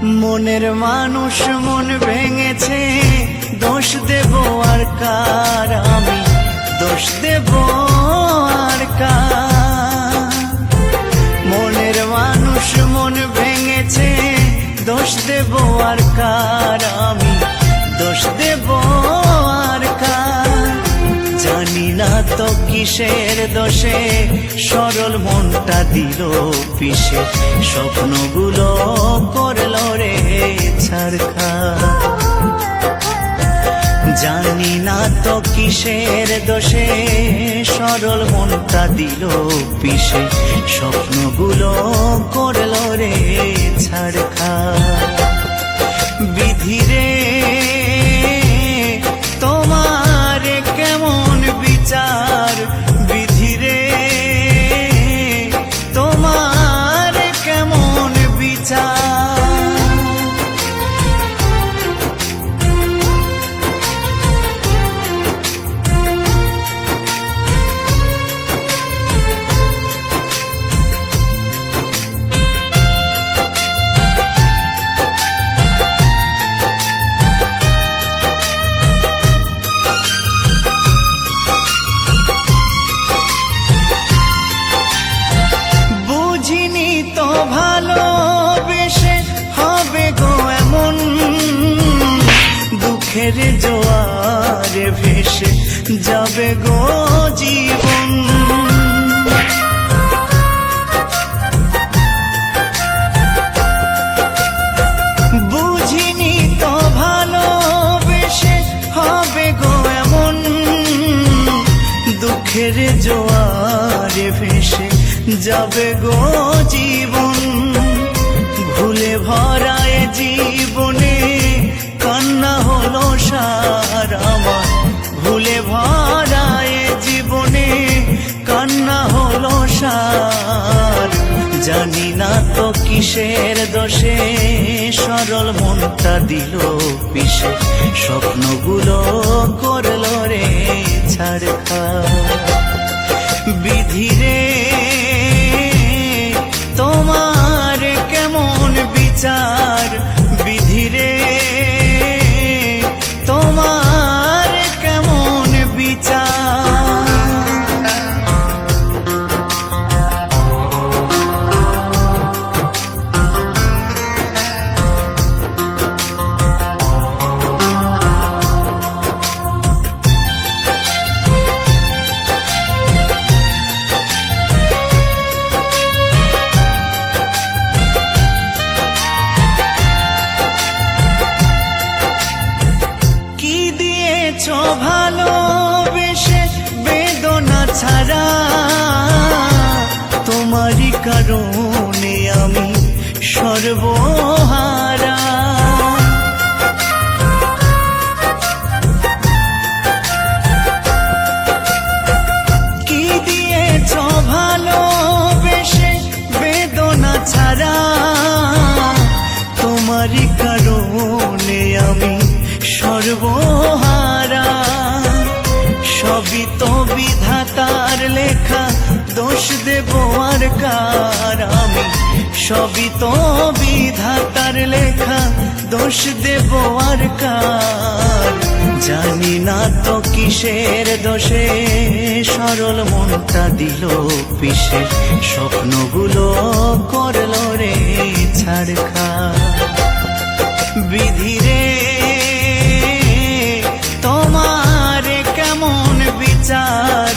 মনের মানুষ মন ভেঙেছে, দোষ দেব আর কার, আমি দোষ দেব আর কার। মনের মানুষ মন ভেঙেছে, দোষ দেব আর কার, আমি দোষ দেব আর কার। জানি না তো কিসের দোষে সরল মনটা দিল পিষে, স্বপ্নগুলো করলো রে ছারখার। জানি না তো কিসের দোষে সরল মনটা দিল পিষে, স্বপ্নগুলো করলো রে ছারখার। বিধিরে তোমার কেমন বিচার, বিধিরে তোমার কেমন বিচার। ভালোবেসে হবে গো এমন, দুঃখের জোয়ারে ভেসে যাবে গো জীবন। বুঝিনি তো ভালোবেসে হবে গো এমন, দুঃখের জোয়ারে ভেসে যাবে গো জীবন। ভুলে ভরায় জীবনে কান্না হলো সার আমার, ভুলে ভরায় জীবনে কান্না হলো সার। জানি না তো কিসের দোষে সরল মনটা দিল পিষে, স্বপ্নগুলো করলো রে ছারখার। বিধিরে তোমার কেমন বিচার, বিধিরে তোমার কেমন বিচার। ভালোবেসে বেদনা ছাড়া, তোমারই কারণে আমি সর্বহারা। কি দিয়েছ ভালোবেসে বেদনা ছাড়া, তোমারই কারণে আমি সর্বহারা। সবই তো বিধাতার লেখা, দোষ দেব আর কার, আমি সবই তো বিধাতার লেখা, দোষ দেব আর কার। জানি না তো কিসের দোষে সরল মনটা দিল পিষে, স্বপ্নগুলো করলো রে ছারখার। বিধিরে তোমার কেমন বিচার,